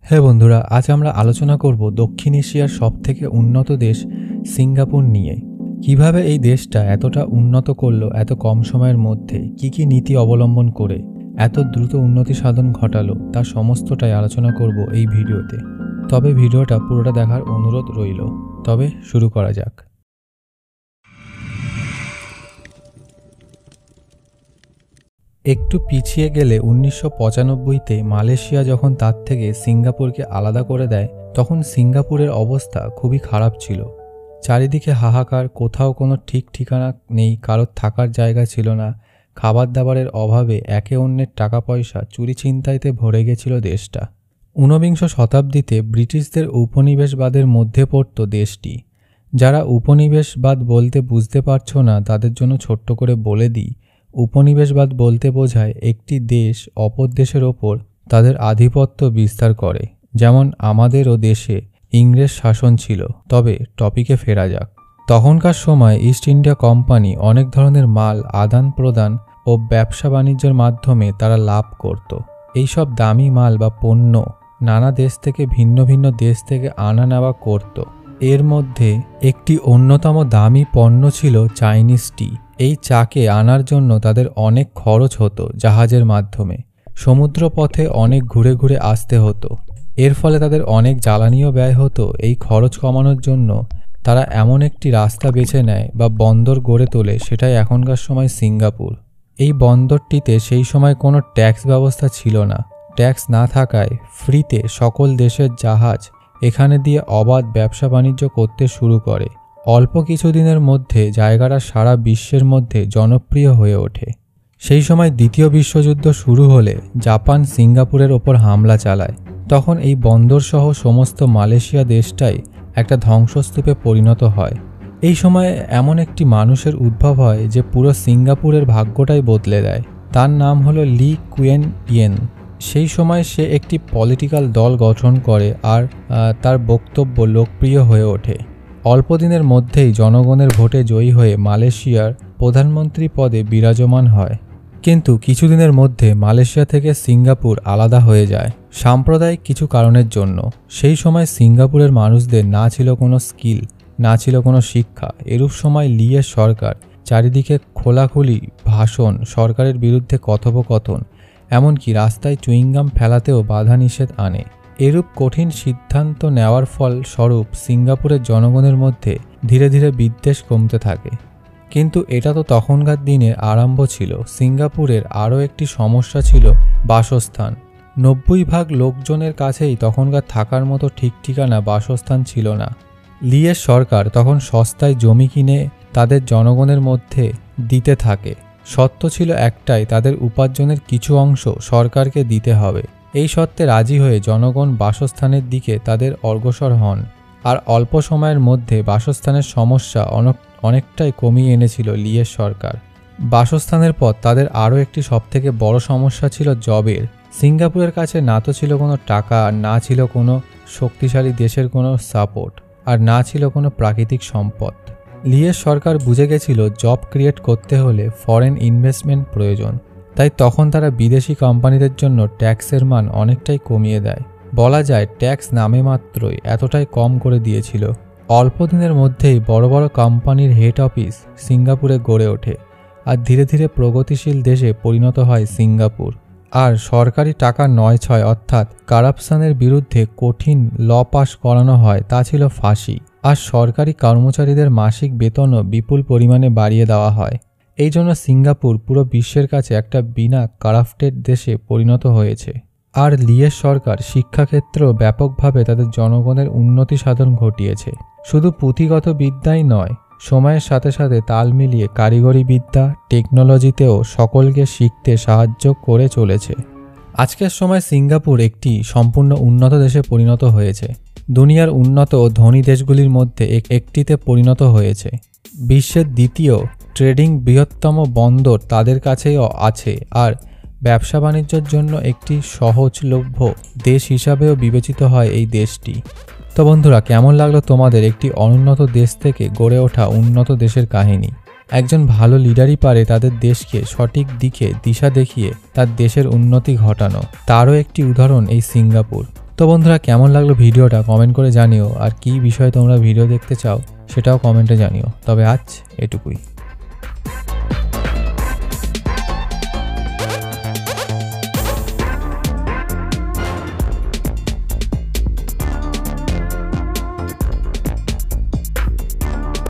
হ্যাঁ বন্ধুরা, আজ আমরা আলোচনা করব দক্ষিণ এশিয়ার সবথেকে উন্নত দেশ সিঙ্গাপুর নিয়ে। কিভাবে এই দেশটা এতটা উন্নত করলো এত কম সময়ের মধ্যে, কি নীতি অবলম্বন করে এত দ্রুত উন্নতি সাধন ঘটালো, তার সমস্তটাই আলোচনা করব এই ভিডিওতে। তবে ভিডিওটা পুরোটা দেখার অনুরোধ রইল। তবে শুরু করা যাক। একটু পিছিয়ে গেলে 1995-তে মালয়েশিয়া যখন তার থেকে সিঙ্গাপুরকে আলাদা করে দেয়, তখন সিঙ্গাপুরের অবস্থা খুবই খারাপ ছিল। চারিদিকে হাহাকার, কোথাও কোনো ঠিক ঠিকানা নেই, কারোর থাকার জায়গা ছিল না, খাবার দাবারের অভাবে একে অন্যের টাকা পয়সা চুরি ছিনতাইতে ভরে গেছিল দেশটা। ঊনবিংশ শতাব্দীতে ব্রিটিশদের উপনিবেশবাদের মধ্যে পড়ত দেশটি। যারা উপনিবেশবাদ বলতে বুঝতে পারছো না, তাদের জন্য ছোট্ট করে বলে দিই, উপনিবেশবাদ বলতে বোঝায় একটি দেশ অপর দেশের ওপর তাদের আধিপত্য বিস্তার করে। যেমন আমাদেরও দেশে ইংরেজ শাসন ছিল। তবে টপিকে ফেরা যাক। তখনকার সময় ইস্ট ইন্ডিয়া কোম্পানি অনেক ধরনের মাল আদান প্রদান ও ব্যবসা বাণিজ্যের মাধ্যমে তারা লাভ করত। এইসব দামি মাল বা পণ্য নানা দেশ থেকে ভিন্ন ভিন্ন দেশ থেকে আনা নেওয়া করত। এর মধ্যে একটি অন্যতম দামি পণ্য ছিল চাইনিজ টি। এই চাকে আনার জন্য তাদের অনেক খরচ হতো জাহাজের মাধ্যমে। সমুদ্রপথে অনেক ঘুরে ঘুরে আসতে হতো। এর ফলে তাদের অনেক জ্বালানিও ব্যয় হতো। এই খরচ কমানোর জন্য তারা এমন একটি রাস্তা বেছে নেয় বা বন্দর গড়ে তোলে, সেটাই এখনকার সময় সিঙ্গাপুর। এই বন্দরটিতে সেই সময় কোনো ট্যাক্স ব্যবস্থা ছিল না। ট্যাক্স না থাকায় ফ্রিতে সকল দেশের জাহাজ এখানে দিয়ে অবাধ ব্যবসা বাণিজ্য করতে শুরু করে। অল্প কিছুদিনের মধ্যে জায়গাটা সারা বিশ্বের মধ্যে জনপ্রিয় হয়ে ওঠে। সেই সময় দ্বিতীয় বিশ্বযুদ্ধ শুরু হলে জাপান সিঙ্গাপুরের ওপর হামলা চালায়। তখন এই বন্দরসহ সমস্ত মালয়েশিয়া দেশটাই একটা ধ্বংসস্তূপে পরিণত হয়। এই সময়ে এমন একটি মানুষের উদ্ভব হয় যে পুরো সিঙ্গাপুরের ভাগ্যটাই বদলে দেয়। তার নাম হলো লি কুয়েন ইয়েন। সেই সময় সে একটি পলিটিক্যাল দল গঠন করে আর তার বক্তব্য লোকপ্রিয় হয়ে ওঠে। অল্প দিনের মধ্যেই জনগণের ভোটে জয়ী হয়ে মালয়েশিয়ার প্রধানমন্ত্রী পদে বিরাজমান হয়। কিন্তু কিছুদিনের মধ্যে মালয়েশিয়া থেকে সিঙ্গাপুর আলাদা হয়ে যায় সাম্প্রদায়িক কিছু কারণের জন্য। সেই সময় সিঙ্গাপুরের মানুষদের না ছিল কোনো স্কিল, না ছিল কোনো শিক্ষা। এরূপ সময় লিয়ের সরকার চারিদিকে খোলাখুলি ভাষণ, সরকারের বিরুদ্ধে কথোপকথন, এমনকি রাস্তায় চুইংগাম ফেলাতেও বাধা নিষেধ আনে। এরূপ কঠিন সিদ্ধান্ত নেওয়ার ফল স্বরূপ সিঙ্গাপুরের জনগণের মধ্যে ধীরে ধীরে বিদ্বেষ কমতে থাকে। কিন্তু এটা তো তখনকার দিনের আরম্ভ ছিল। সিঙ্গাপুরের আরও একটি সমস্যা ছিল বাসস্থান। 90% লোকজনের কাছেই তখনকার থাকার মতো ঠিক ঠিকানা বাসস্থান ছিল না। লিয়ের সরকার তখন সস্তায় জমি কিনে তাদের জনগণের মধ্যে দিতে থাকে। শর্ত ছিল একটাই, তাদের উপার্জনের কিছু অংশ সরকারকে দিতে হবে। এই শর্তে রাজি হয়ে জনগণ বাসস্থানের দিকে তাদের অগ্রসর হন। আর অল্প সময়ের মধ্যে বাসস্থানের সমস্যা অনেকটাই কমিয়ে এনেছিল লিয়ের সরকার। বাসস্থানের পর তাদের আরও একটি সবথেকে বড় সমস্যা ছিল জবের। সিঙ্গাপুরের কাছে না তো ছিল কোনো টাকা, আর না ছিল কোনো শক্তিশালী দেশের কোনো সাপোর্ট, আর না ছিল কোনো প্রাকৃতিক সম্পদ। লিয়ের সরকার বুঝে গেছিল জব ক্রিয়েট করতে হলে ফরেন ইনভেস্টমেন্ট প্রয়োজন। তাই তখন তারা বিদেশি কোম্পানিদের জন্য ট্যাক্সের মান অনেকটাই কমিয়ে দেয়। বলা যায় ট্যাক্স নামে মাত্রই এতটাই কম করে দিয়েছিল। অল্প দিনের মধ্যেই বড় বড় কোম্পানির হেড অফিস সিঙ্গাপুরে গড়ে ওঠে, আর ধীরে ধীরে প্রগতিশীল দেশে পরিণত হয় সিঙ্গাপুর। আর সরকারি টাকা 9/6 অর্থাৎ কারাপশনের বিরুদ্ধে কঠিন ল পাস করানো হয়, তা ছিল ফাঁসি। আর সরকারি কর্মচারীদের মাসিক বেতনও বিপুল পরিমাণে বাড়িয়ে দেওয়া হয়। এই জন্য সিঙ্গাপুর পুরো বিশ্বের কাছে একটা বিনা কারাপ্টেড দেশে পরিণত হয়েছে। আর লিয়ের সরকার শিক্ষাক্ষেত্রেও ব্যাপকভাবে তাদের জনগণের উন্নতি সাধন ঘটিয়েছে। শুধু পুঁথিগত বিদ্যাই নয়, সময়ের সাথে সাথে তাল মিলিয়ে কারিগরি বিদ্যা, টেকনোলজিতেও সকলকে শিখতে সাহায্য করে চলেছে। আজকের সময় সিঙ্গাপুর একটি সম্পূর্ণ উন্নত দেশে পরিণত হয়েছে। দুনিয়ার উন্নত ও ধনী দেশগুলির মধ্যে একটিতে পরিণত হয়েছে। বিশ্বের দ্বিতীয় ট্রেডিং বৃহত্তম বন্দর তাদের কাছেই আছে, আর ব্যবসা বাণিজ্যের জন্য একটি সহজলভ্য দেশ হিসাবেও বিবেচিত হয় এই দেশটি। তো বন্ধুরা, কেমন লাগলো তোমাদের একটি অনুন্নত দেশ থেকে গড়ে ওঠা উন্নত দেশের কাহিনী? একজন ভালো লিডারই পারে তাদের দেশকে সঠিক দিকে দিশা দেখিয়ে তার দেশের উন্নতি ঘটানো। তারও একটি উদাহরণ এই সিঙ্গাপুর। তো বন্ধুরা, কেমন লাগলো ভিডিওটা কমেন্ট করে জানিও, আর কী বিষয়ে তোমরা ভিডিও দেখতে চাও সেটাও কমেন্টে জানিও। তবে আজ এটুকুই।